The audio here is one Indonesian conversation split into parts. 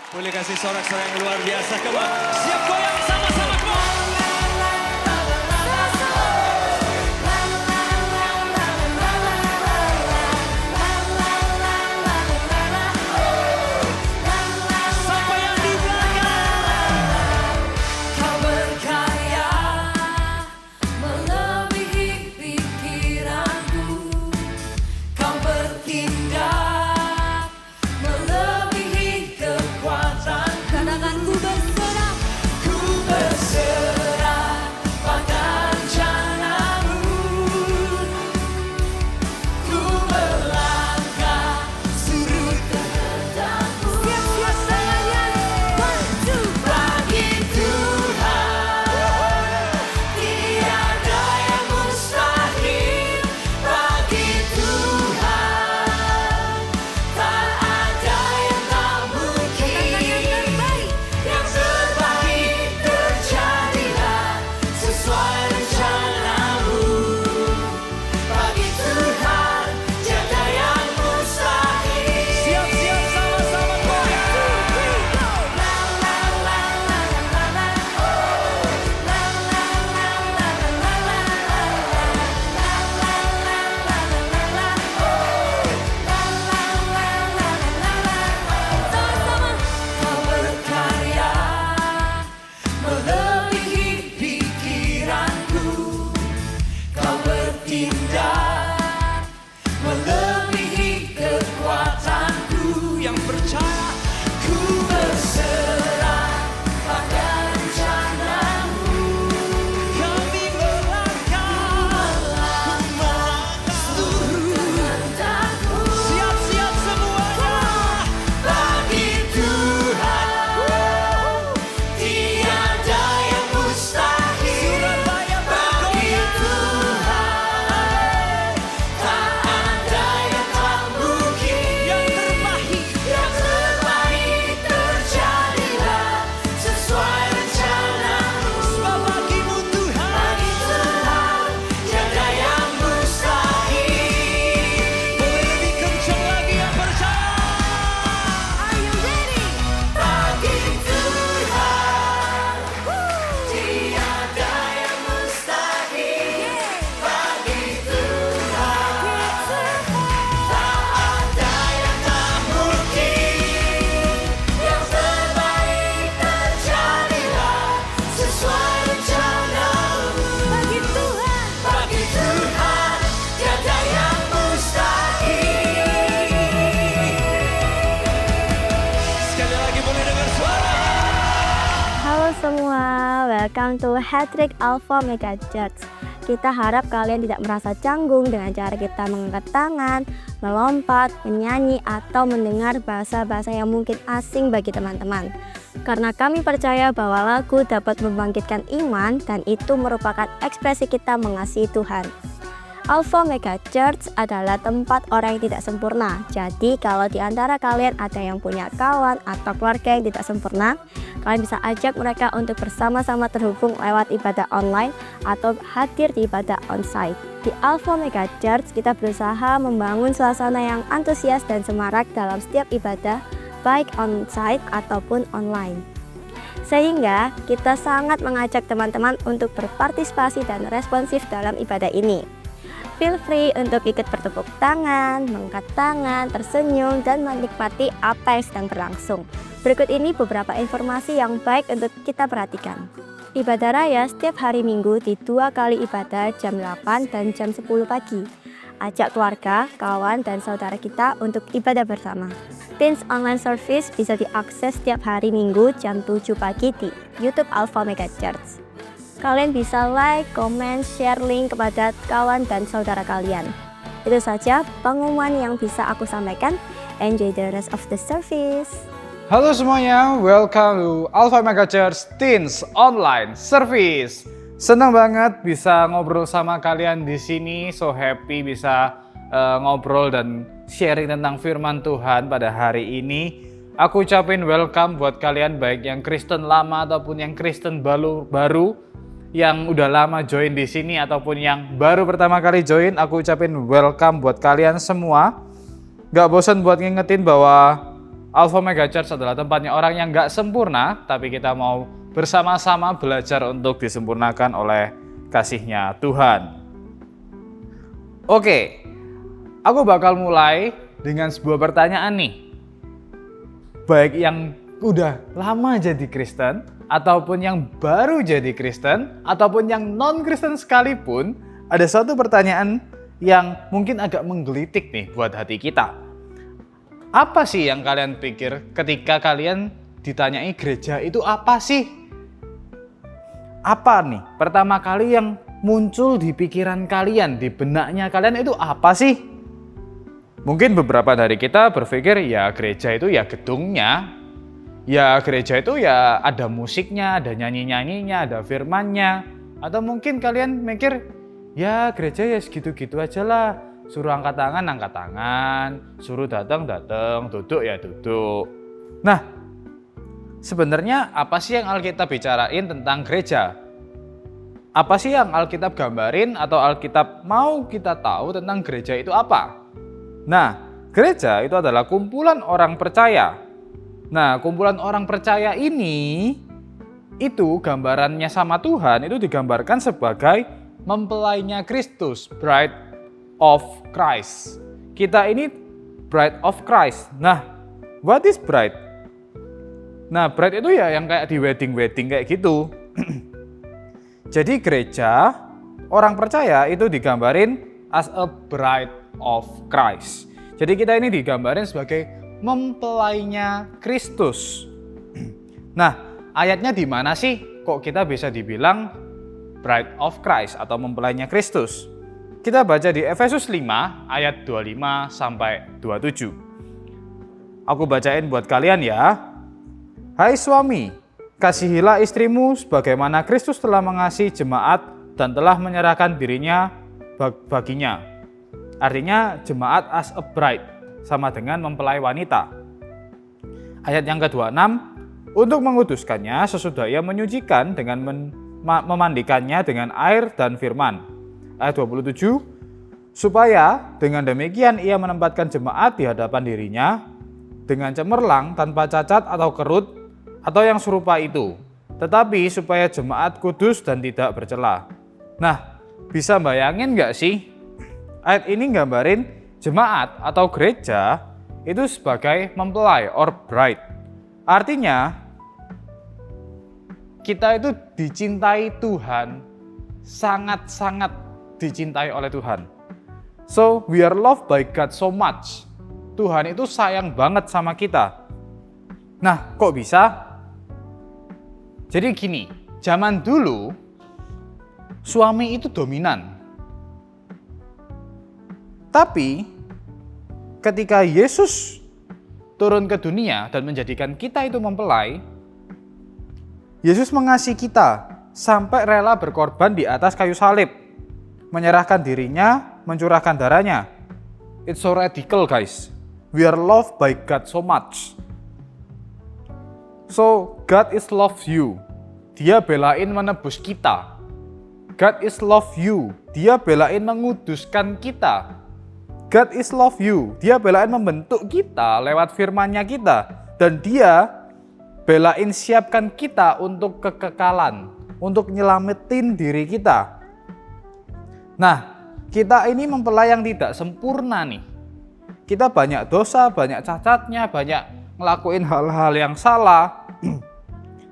Boleh kasih sorak-sorak yang luar biasa, come on. Siap goyang sama-sama, come on. Sampai yang di belakang. Kau berkarya melebihi pikiranku. Kau bertindak melebihi kekuatan. Katakan ku berserah. Ku berserah pada rencanamu. Ku melangkah surut kehendakmu. Siap-siap semuanya. One, two. Bagi Tuhan tiada yang mustahil. Bagi Tuhan tak ada yang tak mungkin. Yang terbaik terjadilah sesuai rencanamu. Bagi Tuhan tiada yang mustahil. Siap-siap sama-sama goyang. Kau berkarya melebihi pikiranku. Kau bertindak melebihi kekuatanku. Yang percaya. Ku berserah pada rencanamu. Kami melangkah. Seluruh kehendakmu. Siap-siap semuanya. Bagi Tuhan tiada yang mustahil. Surabaya Bagi bergoyang. Tuhan tak ada yang tak mungkin. Yang terbaik. Yang terbaik terjadilah sesuai rencanamu. Sebab bagimu Tuhan. Bagi Tuhan tiada yang mustahil. Boleh lebih kencang lagi yang percaya. Are you ready? Bagi Tuhan tiada yang mustahil. Bagi Tuhan tak ada yang tak mungkin. Yang terbaik terjadilah sesuai rencanamu. Bagi Tuhan tiada yang mustahil. Sekali lagi boleh dengar suara. Halo semua, welcome to Hattrick Alpha Mega Church. Kita harap kalian tidak merasa canggung dengan cara kita mengangkat tangan, melompat, menyanyi, atau mendengar bahasa-bahasa yang mungkin asing bagi teman-teman. Karena kami percaya bahwa lagu dapat membangkitkan iman dan itu merupakan ekspresi kita mengasihi Tuhan. Alpha Mega Church adalah tempat orang yang tidak sempurna. Jadi kalau di antara kalian ada yang punya kawan atau keluarga yang tidak sempurna, kalian bisa ajak mereka untuk bersama-sama terhubung lewat ibadah online atau hadir di ibadah onsite. Di Alpha Mega Church kita berusaha membangun suasana yang antusias dan semarak dalam setiap ibadah, baik onsite ataupun online. Sehingga kita sangat mengajak teman-teman untuk berpartisipasi dan responsif dalam ibadah ini. Feel free untuk ikut bertepuk tangan, mengangkat tangan, tersenyum, dan menikmati apa yang sedang berlangsung. Berikut ini beberapa informasi yang baik untuk kita perhatikan. Ibadah raya setiap hari Minggu di 2 kali ibadah jam 8 dan jam 10 pagi. Ajak keluarga, kawan, dan saudara kita untuk ibadah bersama. Teens online service bisa diakses setiap hari Minggu jam 7 pagi di YouTube Alpha Mega Church. Kalian bisa like, comment, share link kepada kawan dan saudara kalian. Itu saja pengumuman yang bisa aku sampaikan. Enjoy the rest of the service. Halo semuanya, welcome to Alpha Mega Church Teens Online Service. Senang banget bisa ngobrol sama kalian di sini. So happy bisa ngobrol dan sharing tentang firman Tuhan pada hari ini. Aku ucapin welcome buat kalian baik yang Kristen lama ataupun yang Kristen baru yang udah lama join di sini ataupun yang baru pertama kali join. Aku ucapin welcome buat kalian semua. Gak bosan buat ngingetin bahwa Alpha Mega Church adalah tempatnya orang yang nggak sempurna, tapi kita mau bersama-sama belajar untuk disempurnakan oleh kasih-Nya Tuhan. Oke, aku bakal mulai dengan sebuah pertanyaan nih. Baik yang udah lama jadi Kristen, ataupun yang baru jadi Kristen, ataupun yang non-Kristen sekalipun, ada suatu pertanyaan yang mungkin agak menggelitik nih buat hati kita. Apa sih yang kalian pikir ketika kalian ditanyai gereja itu apa sih? Apa nih pertama kali yang muncul di pikiran kalian, di benaknya kalian itu apa sih? Mungkin beberapa dari kita berpikir ya gereja itu ya gedungnya, ya gereja itu ya ada musiknya, ada nyanyi-nyanyinya, ada firmannya. Atau mungkin kalian mikir ya gereja ya segitu-gitu aja lah. Suruh angkat tangan, suruh datang, duduk ya duduk. Nah, sebenarnya apa sih yang Alkitab bicarain tentang gereja? Apa sih yang Alkitab gambarin atau Alkitab mau kita tahu tentang gereja itu apa? Nah, gereja itu adalah kumpulan orang percaya. Nah, kumpulan orang percaya ini, itu gambarannya sama Tuhan, itu digambarkan sebagai mempelainya Kristus, bride of Christ. Kita ini bride of Christ. Nah, what is bride? Nah, bride itu ya yang kayak di wedding kayak gitu. Jadi gereja, orang percaya itu digambarin as a bride of Christ. Jadi kita ini digambarin sebagai mempelainya Kristus. Nah, ayatnya di mana sih kok kita bisa dibilang bride of Christ atau mempelainya Kristus? Kita baca di Efesus 5 ayat 25 sampai 27. Aku bacain buat kalian ya. Hai suami, kasihilah istrimu sebagaimana Kristus telah mengasihi jemaat dan telah menyerahkan dirinya baginya. Artinya jemaat as a bride, sama dengan mempelai wanita. Ayat yang ke-26, untuk menguduskannya sesudah ia menyucikan dengan memandikannya dengan air dan firman. Ayat 27, supaya dengan demikian ia menempatkan jemaat di hadapan dirinya dengan cemerlang tanpa cacat atau kerut atau yang serupa itu, tetapi supaya jemaat kudus dan tidak bercela. Nah, bisa bayangin nggak sih? Ayat ini gambarin jemaat atau gereja itu sebagai mempelai or bride. Artinya, kita itu dicintai Tuhan, sangat-sangat dicintai oleh Tuhan. So, we are loved by God so much. Tuhan itu sayang banget sama kita. Nah, kok bisa? Jadi gini, zaman dulu suami itu dominan. Tapi ketika Yesus turun ke dunia dan menjadikan kita itu mempelai, Yesus mengasihi kita sampai rela berkorban di atas kayu salib, menyerahkan dirinya, mencurahkan darahnya. It's so radical guys. We are loved by God so much. So God is love you. Dia belain menebus kita. God is love you. Dia belain menguduskan kita. God is love you. Dia belain membentuk kita lewat firman-Nya kita. Dan dia belain siapkan kita untuk kekekalan, untuk nyelamatin diri kita. Nah, kita ini mempelai yang tidak sempurna nih. Kita banyak dosa, banyak cacatnya, banyak ngelakuin hal-hal yang salah.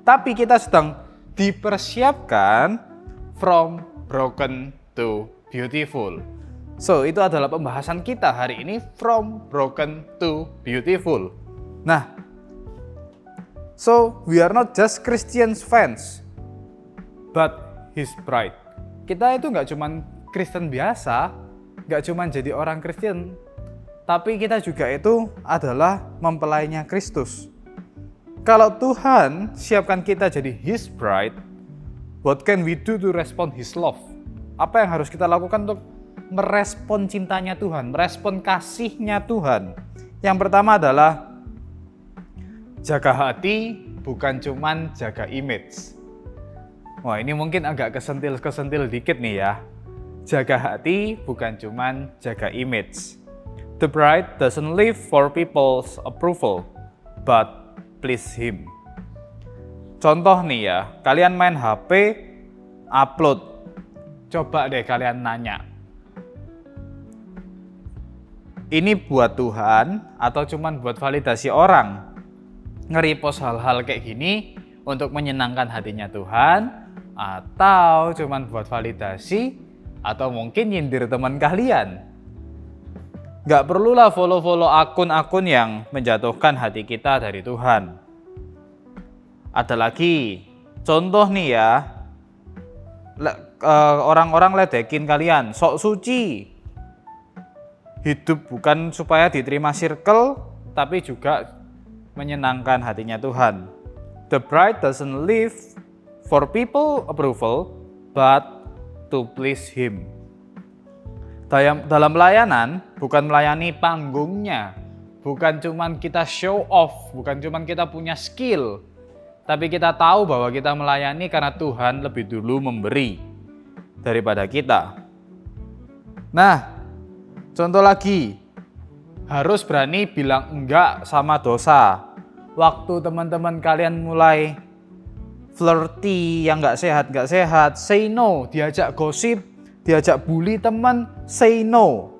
Tapi kita sedang dipersiapkan from broken to beautiful. So, itu adalah pembahasan kita hari ini, from broken to beautiful. Nah, so we are not just Christian fans, but His bride. Kita itu nggak cuman Kristen biasa, nggak cuma jadi orang Kristen, tapi kita juga itu adalah mempelainya Kristus. Kalau Tuhan siapkan kita jadi His bride, what can we do to respond His love? Apa yang harus kita lakukan untuk merespon cintanya Tuhan, merespon kasihnya Tuhan? Yang pertama adalah jaga hati, bukan cuman jaga image. Wah, ini mungkin agak kesentil dikit nih ya. Jaga hati bukan cuman jaga image. The bride doesn't live for people's approval, but please Him. Contoh nih ya, kalian main HP, upload. Coba deh kalian nanya, ini buat Tuhan atau cuman buat validasi orang? Nge-repost hal-hal kayak gini untuk menyenangkan hatinya Tuhan, atau cuman buat validasi, atau mungkin nyindir teman kalian? Gak perlulah follow-follow akun-akun yang menjatuhkan hati kita dari Tuhan. Ada lagi, contoh nih ya, orang-orang ledekin kalian, sok suci. Hidup bukan supaya diterima circle, tapi juga menyenangkan hatinya Tuhan. The bride doesn't live for people approval, but to please Him. Dalam pelayanan, bukan melayani panggungnya, bukan cuman kita show off, bukan cuman kita punya skill, tapi kita tahu bahwa kita melayani karena Tuhan lebih dulu memberi daripada kita. Nah, contoh lagi, harus berani bilang enggak sama dosa. Waktu teman-teman kalian mulai flirty yang enggak sehat, say no. Diajak gosip, diajak bully teman, say no.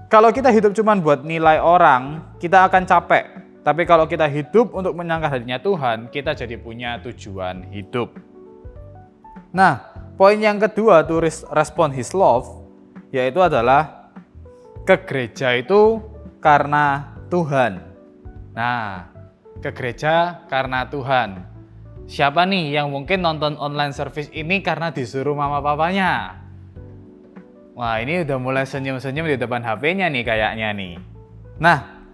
Kalau kita hidup cuma buat nilai orang, kita akan capek. Tapi kalau kita hidup untuk menyenangkan hatinya Tuhan, kita jadi punya tujuan hidup. Nah, poin yang kedua to respond His love, yaitu adalah ke gereja itu karena Tuhan. Nah, ke gereja karena Tuhan. Siapa nih yang mungkin nonton online service ini karena disuruh mama papanya? Wah, ini udah mulai senyum-senyum di depan HP-nya nih kayaknya nih. Nah,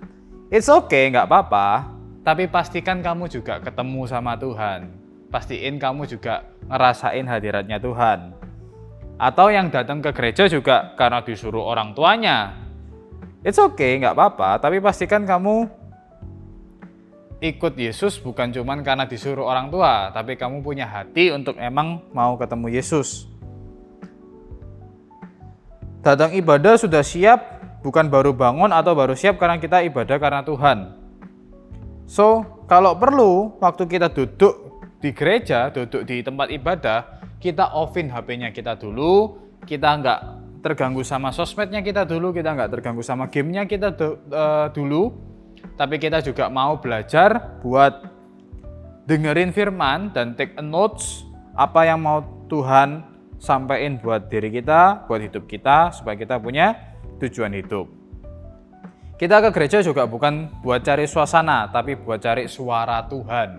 it's okay, nggak apa-apa. Tapi pastikan kamu juga ketemu sama Tuhan. Pastiin kamu juga ngerasain hadiratnya Tuhan. Atau yang datang ke gereja juga karena disuruh orang tuanya. It's okay, nggak apa-apa. Tapi pastikan kamu ikut Yesus bukan cuman karena disuruh orang tua. Tapi kamu punya hati untuk emang mau ketemu Yesus. Datang ibadah sudah siap, bukan baru bangun atau baru siap karena kita ibadah karena Tuhan. So, kalau perlu, waktu kita duduk di gereja, duduk di tempat ibadah, kita offin HP-nya kita dulu, kita nggak terganggu sama sosmednya kita dulu, kita nggak terganggu sama gamenya kita dulu, tapi kita juga mau belajar buat dengerin firman dan take a notes apa yang mau Tuhan sampaikan buat diri kita, buat hidup kita, supaya kita punya tujuan hidup. Kita ke gereja juga bukan buat cari suasana, tapi buat cari suara Tuhan.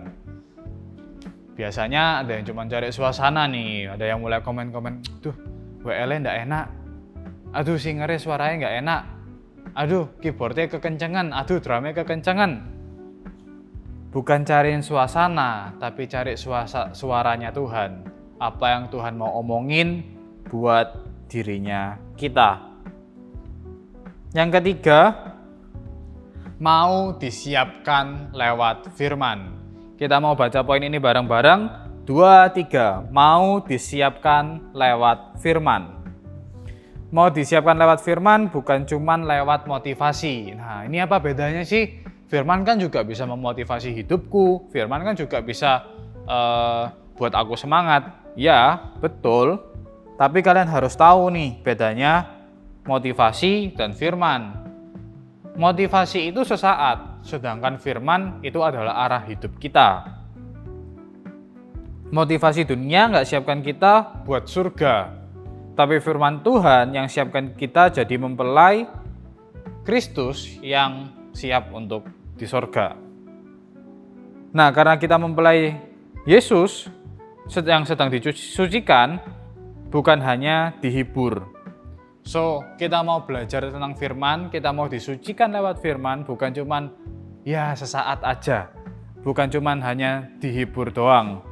Biasanya ada yang cuma cari suasana nih, ada yang mulai komen-komen, duh, WL-nya nggak enak, aduh singernya suaranya nggak enak, aduh keyboardnya kekencengan, aduh drumnya kekencengan. Bukan cariin suasana, tapi cari suaranya Tuhan. Apa yang Tuhan mau omongin buat dirinya kita. Yang ketiga, mau disiapkan lewat firman. Kita mau baca poin ini bareng-bareng. 2, 3. Mau disiapkan lewat firman. Mau disiapkan lewat firman bukan cuman lewat motivasi. Nah, ini apa bedanya sih? Firman kan juga bisa memotivasi hidupku. Firman kan juga bisa buat aku semangat. Ya, betul. Tapi kalian harus tahu nih bedanya motivasi dan firman. Motivasi itu sesaat, sedangkan firman itu adalah arah hidup kita. Motivasi dunia nggak siapkan kita buat surga, tapi firman Tuhan yang siapkan kita jadi mempelai Kristus yang siap untuk di surga. Nah, karena kita mempelai Yesus yang sedang disucikan, bukan hanya dihibur. So, kita mau belajar tentang firman, kita mau disucikan lewat firman, bukan cuman ya sesaat aja, bukan cuman hanya dihibur doang.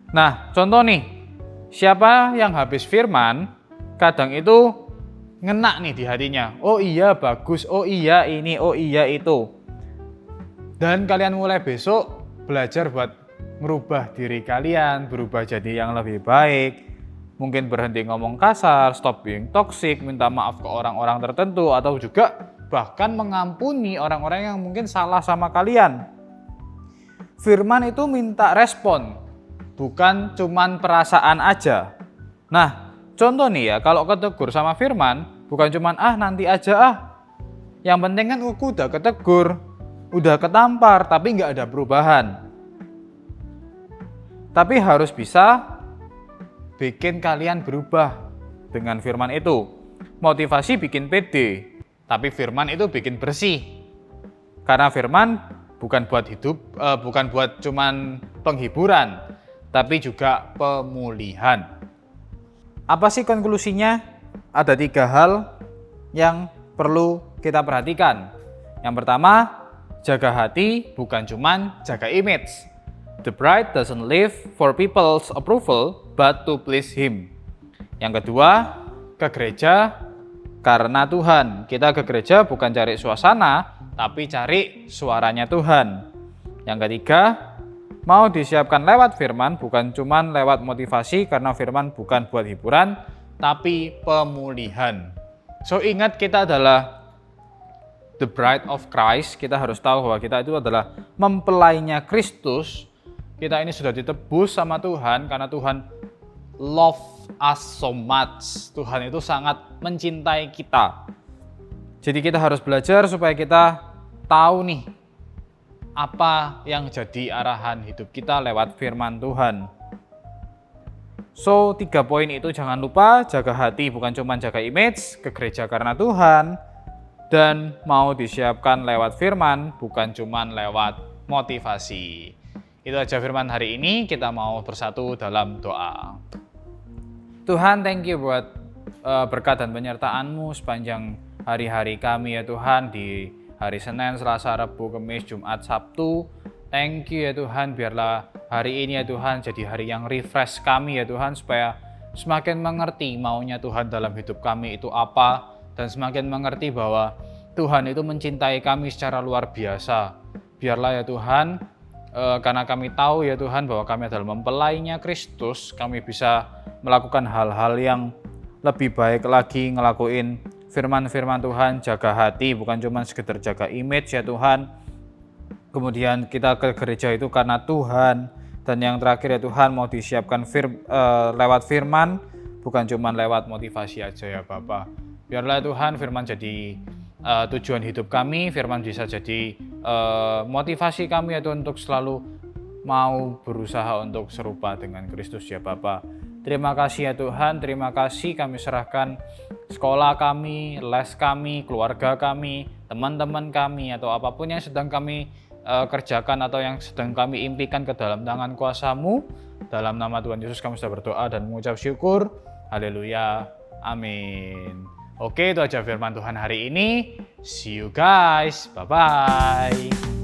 Nah, contoh nih, siapa yang habis firman, kadang itu ngena nih di hatinya. Oh iya bagus, oh iya ini, oh iya itu. Dan kalian mulai besok belajar buat merubah diri kalian, berubah jadi yang lebih baik. Mungkin berhenti ngomong kasar, stop being toxic, minta maaf ke orang-orang tertentu, atau juga bahkan mengampuni orang-orang yang mungkin salah sama kalian. Firman itu minta respon, bukan cuman perasaan aja. Nah, contoh nih ya, kalau ketegur sama firman, bukan cuman nanti aja Yang penting kan aku udah ketegur, udah ketampar, tapi nggak ada perubahan. Tapi harus bisa bikin kalian berubah dengan firman itu. Motivasi bikin pede, tapi firman itu bikin bersih. Karena firman bukan buat hidup, bukan buat cuman penghiburan, tapi juga pemulihan. Apa sih konklusinya? Ada 3 hal yang perlu kita perhatikan. Yang pertama, jaga hati bukan cuman jaga image. The bride doesn't live for people's approval, but to please Him. Yang kedua, ke gereja karena Tuhan. Kita ke gereja bukan cari suasana, tapi cari suaranya Tuhan. Yang ketiga, mau disiapkan lewat firman, bukan cuman lewat motivasi, karena firman bukan buat hiburan, tapi pemulihan. So ingat, kita adalah the bride of Christ. Kita harus tahu bahwa kita itu adalah mempelainya Kristus. Kita ini sudah ditebus sama Tuhan karena Tuhan love us so much. Tuhan itu sangat mencintai kita. Jadi kita harus belajar supaya kita tahu nih apa yang jadi arahan hidup kita lewat firman Tuhan. So 3 poin itu jangan lupa, jaga hati bukan cuma jaga image, ke gereja karena Tuhan, dan mau disiapkan lewat firman bukan cuma lewat motivasi. Itu aja firman hari ini, kita mau bersatu dalam doa. Tuhan, thank you buat berkat dan penyertaan-Mu sepanjang hari-hari kami ya Tuhan, di hari Senin, Selasa, Rabu, Kamis, Jumat, Sabtu. Thank you ya Tuhan, biarlah hari ini ya Tuhan jadi hari yang refresh kami ya Tuhan, supaya semakin mengerti maunya Tuhan dalam hidup kami itu apa, dan semakin mengerti bahwa Tuhan itu mencintai kami secara luar biasa. Biarlah ya Tuhan, karena kami tahu ya Tuhan bahwa kami adalah mempelainya Kristus, kami bisa melakukan hal-hal yang lebih baik lagi, ngelakuin firman-firman Tuhan, jaga hati bukan cuma sekedar jaga image ya Tuhan. Kemudian kita ke gereja itu karena Tuhan, dan yang terakhir ya Tuhan, mau disiapkan lewat firman bukan cuma lewat motivasi aja ya Bapa. Biarlah Tuhan firman jadi tujuan hidup kami, firman bisa jadi motivasi kami itu untuk selalu mau berusaha untuk serupa dengan Kristus ya Bapa. Terima kasih ya Tuhan, terima kasih kami serahkan sekolah kami, les kami, keluarga kami, teman-teman kami, atau apapun yang sedang kami kerjakan atau yang sedang kami impikan ke dalam tangan kuasa-Mu. Dalam nama Tuhan Yesus kami sudah berdoa dan mengucap syukur. Haleluya. Amin. Oke, itu aja firman Tuhan hari ini. See you guys. Bye-bye.